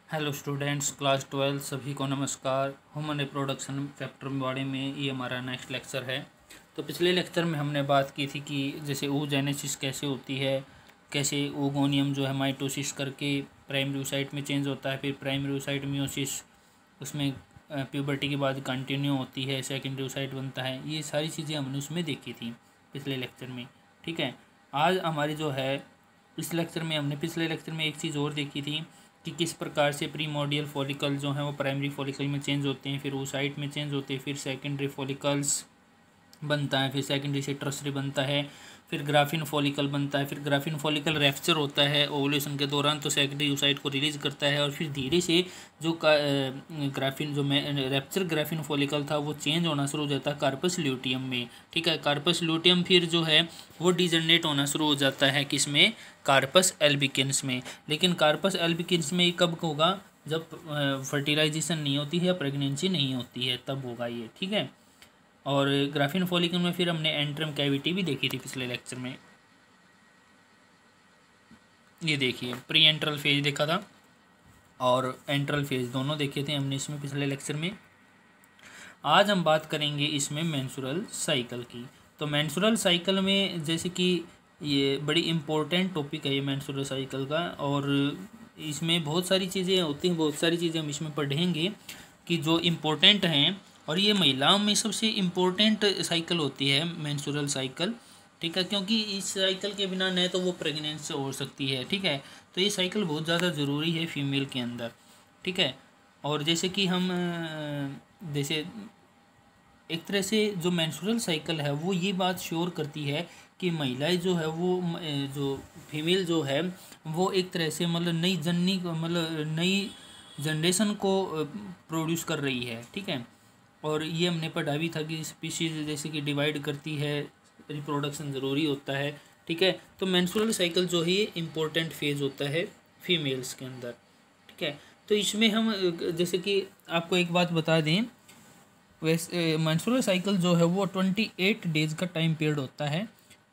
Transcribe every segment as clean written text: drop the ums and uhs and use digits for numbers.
Hello students, class 12 सभी को नमस्कार। ह्यूमन रिप्रोडक्शन फैक्टर के बारे में ये हमारा नेक्स्ट लेक्चर है। तो पिछले लेक्चर में हमने बात की थी कि जैसे oogenesis कैसे होती है, कैसे oogoनियम जो है माइटोसिस करके प्राइमरी oocyte में चेंज होता है, फिर प्राइमरी oocyte मियोसिस, उसमें प्यूबर्टी के बाद कंटिन्यू होती है, सेकेंडरी oocyte बनता है। ये सारी चीज़ें हमने उसमें देखी थी पिछले लेक्चर में। ठीक है, आज हमारी जो है इस लेक्चर में हमने पिछले लेक्चर में एक चीज़ और देखी थी कि किस प्रकार से प्रीमोडियल फॉलिकल जो है वो प्राइमरी फॉलिकल में चेंज होते हैं, फिर oocyte में चेंज होते हैं, फिर सेकेंडरी फॉलिकल्स बनता है, फिर सेकेंडरी से टर्सरी बनता है, फिर ग्राफिन फॉलिकल बनता है, फिर ग्राफिन फॉलिकल रैप्चर होता है ओवुलेशन के दौरान, तो सेकेंडरी oocyte को रिलीज करता है, और फिर धीरे से जो ग्राफिन जो रैप्चर ग्राफिन फॉलिकल था वो चेंज होना शुरू हो जाता है कार्पस ल्यूटियम में। ठीक है, कार्पस ल्यूटियम फिर जो है वो डिजनरेट होना शुरू हो जाता है किसमें, कार्पस एल्बिकेंस में। लेकिन कार्पस एल्बिकेंस में कब होगा, जब फर्टिलाइजेशन नहीं होती है या प्रेगनेंसी नहीं होती है, तब होगा ये। ठीक है, और ग्राफिन फॉलिकल में फिर हमने एंट्रम कैविटी भी देखी थी पिछले लेक्चर में। ये देखिए, प्री एंट्रल फेज देखा था और एंट्रल फेज दोनों देखे थे हमने इसमें पिछले लेक्चर में। आज हम बात करेंगे इसमें मेंस्ट्रुअल साइकिल की। तो मेंस्ट्रुअल साइकिल में जैसे कि ये बड़ी इम्पोर्टेंट टॉपिक है ये मेंस्ट्रुअल साइकिल का, और इसमें बहुत सारी चीज़ें होती हैं, बहुत सारी चीज़ें हम इसमें पढ़ेंगे कि जो इम्पोर्टेंट हैं, और ये महिलाओं में सबसे इम्पोर्टेंट साइकिल होती है मेंस्ट्रुअल साइकिल। ठीक है, क्योंकि इस साइकिल के बिना न तो वो प्रेगनेंसी हो सकती है। ठीक है, तो ये साइकिल बहुत ज़्यादा ज़रूरी है फीमेल के अंदर। ठीक है, और जैसे कि हम जैसे एक तरह से जो मेंस्ट्रुअल साइकिल है वो ये बात श्योर करती है कि महिलाएं जो है वो जो फीमेल जो है वो एक तरह से मतलब नई जननी मतलब नई जनरेशन को प्रोड्यूस कर रही है। ठीक है, और ये हमने पढ़ा भी था कि स्पीशीज जैसे कि डिवाइड करती है, रिप्रोडक्शन ज़रूरी होता है। ठीक है, तो मेंस्ट्रुअल साइकिल जो है ये इम्पोर्टेंट फेज होता है फीमेल्स के अंदर। ठीक है, तो इसमें हम जैसे कि आपको एक बात बता दें, वैसे मेंस्ट्रुअल साइकिल जो है वो 28 डेज़ का टाइम पीरियड होता है।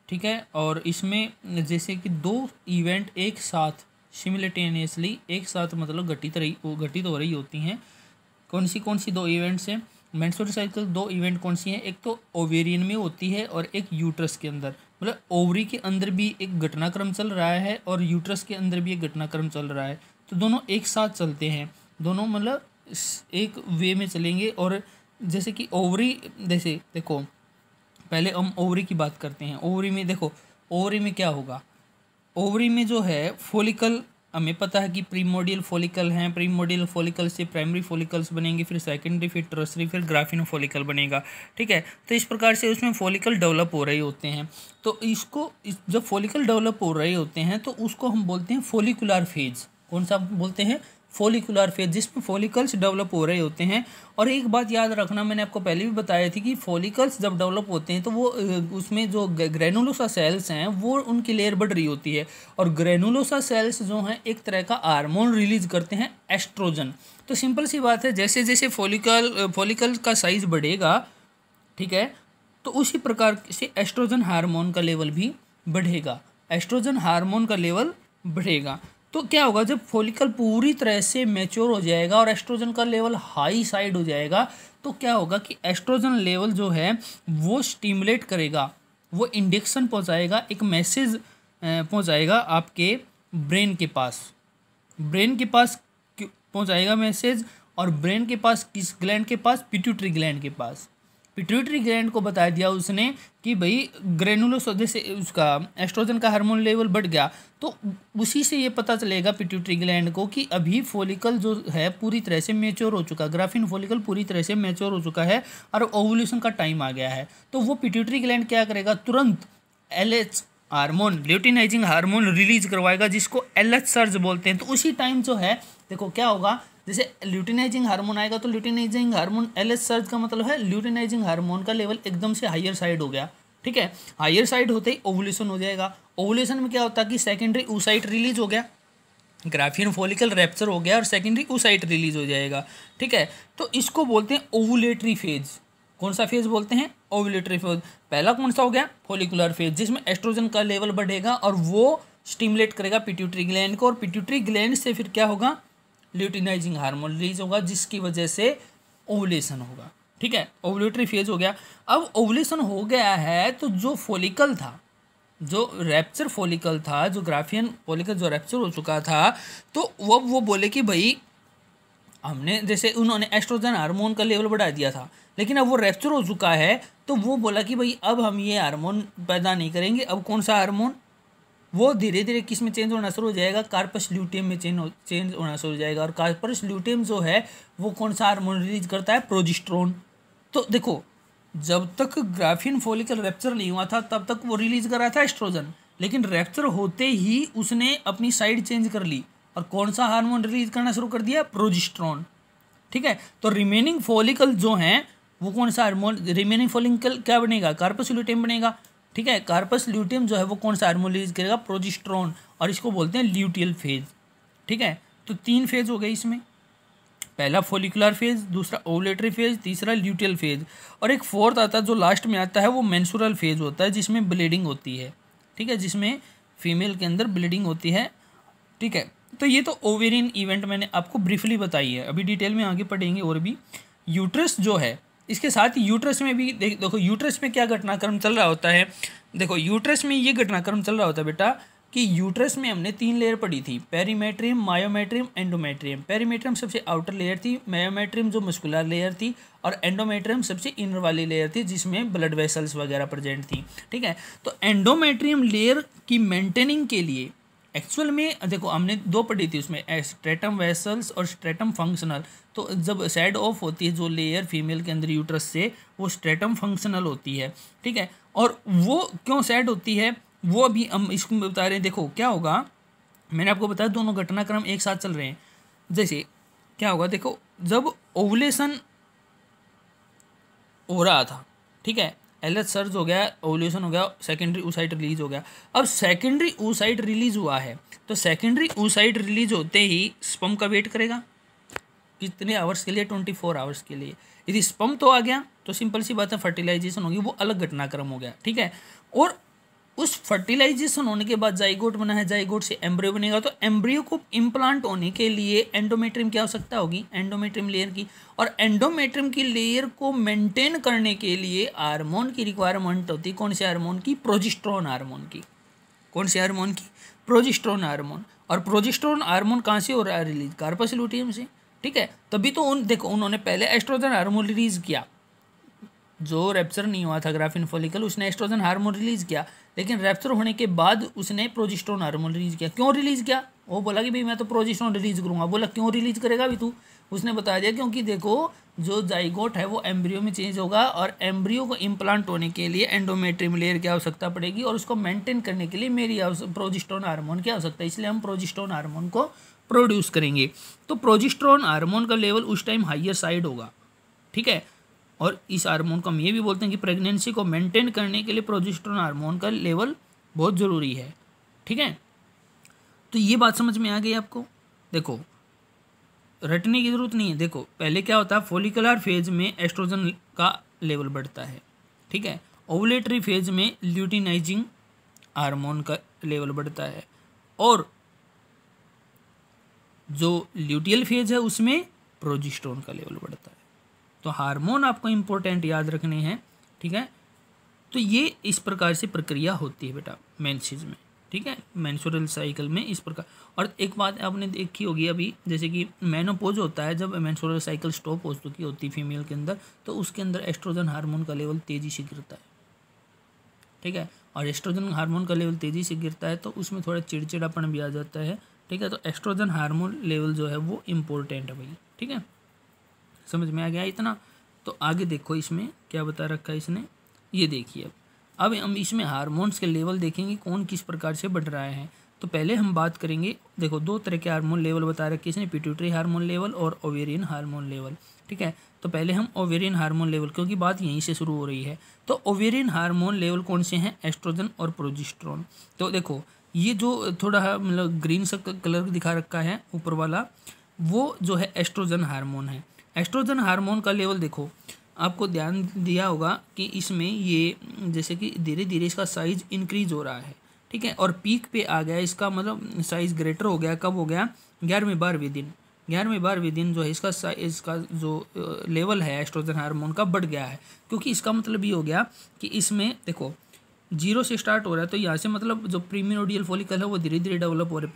ठीक है, और इसमें जैसे कि दो इवेंट एक साथ सिमिल्टेनियसली एक साथ मतलब घटित हो रही होती हैं। कौन सी दो इवेंट्स हैं मेंस्ट्रुअल साइकिल? दो इवेंट कौन सी हैं? एक तो ओवेरियन में होती है और एक यूट्रस के अंदर। मतलब ओवरी के अंदर भी एक घटनाक्रम चल रहा है और यूट्रस के अंदर भी एक घटनाक्रम चल रहा है, तो दोनों एक साथ चलते हैं, दोनों मतलब एक वे में चलेंगे। और जैसे कि ओवरी, जैसे देखो पहले हम ओवरी की बात करते हैं। ओवरी में देखो, ओवरी में क्या होगा, ओवरी में जो है फॉलिकल हमें पता है कि प्रीमोडियल फॉलिकल हैं, प्रीमोडियल फॉलिकल से प्राइमरी फॉलिकल्स बनेंगे, फिर सेकेंडरी, फिर टर्सरी, फिर ग्राफिन फॉलिकल बनेगा। ठीक है, तो इस प्रकार से उसमें फॉलिकल डेवलप हो रहे होते हैं। तो जब फॉलिकल डेवलप हो रहे होते हैं तो उसको हम बोलते हैं फॉलिकुलर फेज। कौन सा बोलते हैं? फॉलिकुलर फेज, जिसमें फॉलिकल्स डेवलप हो रहे होते हैं। और एक बात याद रखना, मैंने आपको पहले भी बताया थी कि फॉलिकल्स जब डेवलप होते हैं तो वो उसमें जो ग्रेनुलोसा सेल्स हैं वो उनकी लेयर बढ़ रही होती है, और ग्रेनुलोसा सेल्स जो हैं एक तरह का हार्मोन रिलीज करते हैं, एस्ट्रोजन। तो सिंपल सी बात है, जैसे जैसे फॉलिकल का साइज बढ़ेगा, ठीक है, तो उसी प्रकार से एस्ट्रोजन हार्मोन का लेवल भी बढ़ेगा, एस्ट्रोजन हार्मोन का लेवल बढ़ेगा। तो क्या होगा, जब फॉलिकल पूरी तरह से मैच्योर हो जाएगा और एस्ट्रोजन का लेवल हाई साइड हो जाएगा, तो क्या होगा कि एस्ट्रोजन लेवल जो है वो स्टिमुलेट करेगा, वो इंडिकेशन पहुंचाएगा, एक मैसेज पहुंचाएगा आपके ब्रेन के पास। ब्रेन के पास पहुंचाएगा मैसेज, और ब्रेन के पास किस ग्लैंड के पास? पिट्यूटरी ग्लैंड के पास। पिट्यूटरी ग्लैंड को बता दिया उसने कि भाई ग्रेनुलोस, जैसे उसका एस्ट्रोजन का हार्मोन लेवल बढ़ गया, तो उसी से ये पता चलेगा पिट्यूटरी ग्लैंड को कि अभी फॉलिकल जो है पूरी तरह से मैच्योर हो चुका, ग्राफिन फॉलिकल पूरी तरह से मैच्योर हो चुका है और ओवुलेशन का टाइम आ गया है। तो वो पिट्यूटरी ग्लैंड क्या करेगा, तुरंत LH hormone, luteinizing hormone release करवाएगा, जिसको LH सर्ज बोलते हैं। तो उसी टाइम जो है देखो क्या होगा, जैसे ल्यूटिनाइजिंग हार्मोन आएगा तो ल्यूटिनाइजिंग हार्मोन LH सर्ज का मतलब है ल्यूटिनाइजिंग हार्मोन का लेवल एकदम से हायर साइड हो गया। ठीक है, हायर साइड होते ही ओवुलेशन हो जाएगा। ओवुलेशन में क्या होता है कि सेकेंडरी oocyte रिलीज हो गया, ग्राफिन फॉलिकल रैप्चर हो गया और सेकेंडरी oocyte रिलीज हो जाएगा। ठीक है, तो इसको बोलते हैं ओवुलेटरी फेज। कौन सा फेज बोलते हैं? Ovulatory phase. पहला कौन सा हो गया? फॉलिकुलर फेज, जिसमें एस्ट्रोजन का लेवल बढ़ेगा और वो स्टिमुलेट करेगा पिट्यूटरी ग्लैंड को, और पिट्यूटरी ग्लैंड से फिर क्या होगा, ल्यूटिनाइजिंग हार्मोन रिलीज होगा, जिसकी वजह से ओवुलेशन होगा। ठीक है, ओवुलेटरी फेज हो गया। अब ओवुलेशन हो गया है तो जो फॉलिकल था, जो रैप्चर फॉलिकल था, जो ग्राफियन फॉलिकल जो रैप्चर हो चुका था, तो वो बोले कि भाई हमने, जैसे उन्होंने एस्ट्रोजन हार्मोन का लेवल बढ़ा दिया था, लेकिन अब वो रैप्चर हो चुका है, तो वो बोला कि भाई अब हम ये हार्मोन पैदा नहीं करेंगे। अब कौन सा हार्मोन, वो धीरे धीरे किस में चेंज होना शुरू हो जाएगा, कार्पस ल्यूटियम में चेंज होना शुरू हो जाएगा। और कार्पस ल्यूटियम जो है वो कौन सा हार्मोन रिलीज करता है, प्रोजेस्टेरोन। तो देखो, जब तक ग्राफियन फॉलिकल रैप्चर नहीं हुआ था तब तक वो रिलीज कर रहा था एस्ट्रोजन, लेकिन रैप्चर होते ही उसने अपनी साइड चेंज कर ली और कौन सा हार्मोन रिलीज करना शुरू कर दिया, प्रोजेस्टेरोन। ठीक है, तो रिमेनिंग फॉलिकल जो हैं वो कौन सा हार्मोन, रिमेनिंग फॉलिकल क्या बनेगा, कार्पस ल्यूटियम बनेगा। ठीक है, कार्पस ल्यूटियम जो है वो कौन सा हार्मोन रिलीज करेगा, प्रोजेस्टेरोन, और इसको बोलते हैं ल्यूटियल फेज। ठीक है, तो 3 फेज हो गए इसमें, पहला फॉलिकुलर फेज, दूसरा ओवुलेटरी फेज, तीसरा ल्यूटियल फेज, और एक फोर्थ आता है जो लास्ट में आता है, वो मेंस्ट्रुअल फेज होता है, जिसमें ब्लीडिंग होती है। ठीक है, जिसमें फीमेल के अंदर ब्लीडिंग होती है। ठीक है, तो ये तो ओवेरियन इवेंट मैंने आपको ब्रीफली बताई है, अभी डिटेल में आगे पढ़ेंगे और भी। यूट्रस जो है, इसके साथ ही यूट्रस में भी देखो यूट्रस में क्या घटनाक्रम चल रहा होता है। देखो यूट्रस में ये घटनाक्रम चल रहा होता है बेटा कि यूट्रस में हमने 3 लेयर पढ़ी थी, पेरीमेट्रियम, मायोमेट्रियम, एंडोमेट्रियम। पेरीमेट्रियम सबसे आउटर लेयर थी, मायोमेट्रियम जो मस्कुलर लेयर थी, और एंडोमेट्रियम सबसे इनर वाली लेयर थी जिसमें ब्लड वेसल्स वगैरह प्रेजेंट थी। ठीक है, तो एंडोमेट्रियम लेयर की मेंटेनिंग के लिए एक्चुअल में देखो हमने 2 पढ़ी थी उसमें, स्ट्रेटम वेसल्स और स्ट्रेटम फंक्शनल। तो जब सेड ऑफ होती है जो लेयर फीमेल के अंदर यूट्रस से, वो स्ट्रेटम फंक्शनल होती है। ठीक है, और वो क्यों सेड होती है वो अभी हम इसको बता रहे हैं। देखो क्या होगा, मैंने आपको बताया दोनों घटनाक्रम एक साथ चल रहे हैं। जैसे क्या होगा, देखो जब ओवुलेशन हो रहा था, ठीक है, एलएच सर्ज हो गया, ओवुलेशन हो गया, सेकेंडरी oocyte रिलीज हो गया। अब सेकेंडरी oocyte रिलीज हुआ है, तो सेकेंडरी oocyte रिलीज होते ही स्पर्म का वेट करेगा कितने आवर्स के लिए, 24 आवर्स के लिए। यदि स्पर्म तो आ गया तो सिंपल सी बात है फर्टिलाइजेशन होगी, वो अलग घटनाक्रम हो गया। ठीक है, और उस फर्टिलाइजेशन होने के बाद जाइगोट बना है, जाइगोट से एम्ब्रियो बनेगा, तो एम्ब्रियो को इम्प्लांट होने के लिए एंडोमेट्रियम की आवश्यकता होगी, एंडोमेट्रियम लेयर की। और एंडोमेट्रियम की लेयर को मेंटेन करने के लिए हार्मोन की रिक्वायरमेंट होती है, कौन से हार्मोन की, प्रोजेस्टेरोन हार्मोन की। कौन से हार्मोन की, प्रोजेस्टेरोन हार्मोन। और प्रोजेस्टेरोन हार्मोन कहाँ से हो रहा है रिलीज, कार्पस ल्यूटियम से। ठीक है, तभी तो देखो उन्होंने पहले एस्ट्रोजन हार्मोन रिलीज किया, जो रैप्चर नहीं हुआ था ग्राफिन फॉलिकल उसने एस्ट्रोजन हार्मोन रिलीज किया, लेकिन रैप्चर होने के बाद उसने प्रोजेस्टेरोन हार्मोन रिलीज किया। क्यों रिलीज किया, वो बोला कि भाई मैं तो प्रोजेस्टेरोन रिलीज करूंगा। बोला क्यों रिलीज करेगा अभी तू, उसने बता दिया क्योंकि देखो जो जाइगोट है वो एम्ब्रियो में चेंज होगा, और एम्ब्रियो को इम्प्लांट होने के लिए एंडोमेट्रियम लेयर की आवश्यकता पड़ेगी, और उसको मेंटेन करने के लिए मेरी प्रोजेस्टेरोन हार्मोन की आवश्यकता है, इसलिए हम प्रोजेस्टेरोन हार्मोन को प्रोड्यूस करेंगे। तो प्रोजेस्टेरोन हार्मोन का लेवल उस टाइम हाइयर साइड होगा। ठीक है, और इस हार्मोन को हम ये भी बोलते हैं कि प्रेगनेंसी को मेंटेन करने के लिए प्रोजेस्टेरोन हार्मोन का लेवल बहुत ज़रूरी है। ठीक है, तो ये बात समझ में आ गई आपको। देखो रटने की ज़रूरत नहीं है। देखो पहले क्या होता है, फॉलिकुलर फेज में एस्ट्रोजन का लेवल बढ़ता है। ठीक है, ओवुलेटरी फेज में ल्यूटिनाइजिंग हार्मोन का लेवल बढ़ता है, और जो ल्यूटियल फेज है उसमें प्रोजेस्टेरोन का लेवल बढ़ता है। तो हार्मोन आपको इम्पोर्टेंट याद रखने हैं। ठीक है, तो ये इस प्रकार से प्रक्रिया होती है बेटा मेंसेस में। ठीक है, मेंस्ट्रुअल साइकिल में इस प्रकार। और एक बात आपने देखी होगी अभी, जैसे कि मेनोपॉज होता है, जब मेंस्ट्रुअल साइकिल स्टॉप हो चुकी होती है फीमेल के अंदर, तो उसके अंदर एस्ट्रोजन हार्मोन का लेवल तेज़ी से गिरता है। ठीक है, और एस्ट्रोजन हार्मोन का लेवल तेज़ी से गिरता है तो उसमें थोड़ा चिड़चिड़ापन भी आ जाता है। ठीक है, तो एस्ट्रोजन हार्मोन लेवल जो है वो इम्पोर्टेंट है भाई। ठीक है, समझ में आ गया इतना। तो आगे देखो इसमें क्या बता रखा है इसने, ये देखिए अब हम इसमें हार्मोन्स के लेवल देखेंगे कौन किस प्रकार से बढ़ रहा है। तो पहले हम बात करेंगे, देखो 2 तरह के हार्मोन लेवल बता रखे इसने, पिट्यूटरी हार्मोन लेवल और ओवेरियन हार्मोन लेवल। ठीक है, तो पहले हम ओवेरियन हार्मोन लेवल, क्योंकि बात यहीं से शुरू हो रही है। तो ओवेरियन हार्मोन लेवल कौन से हैं, एस्ट्रोजन और प्रोजेस्टेरोन। तो देखो ये जो थोड़ा मतलब ग्रीन सा कलर दिखा रखा है ऊपर वाला, वो जो है एस्ट्रोजन हार्मोन है। एस्ट्रोजन हार्मोन का लेवल देखो आपको ध्यान दिया होगा कि इसमें ये जैसे कि धीरे धीरे इसका साइज इंक्रीज हो रहा है। ठीक है, और पीक पे आ गया इसका, मतलब साइज ग्रेटर हो गया, कब हो गया, 11वें 12वें दिन। 11वें 12वें दिन जो है इसका जो लेवल है एस्ट्रोजन हार्मोन का बढ़ गया है, क्योंकि इसका मतलब ये हो गया कि इसमें देखो 0 से स्टार्ट हो रहा है, तो यहाँ से मतलब जो प्रीमिनोडियल फॉलिकल है वो धीरे धीरे डेवलप हो रहे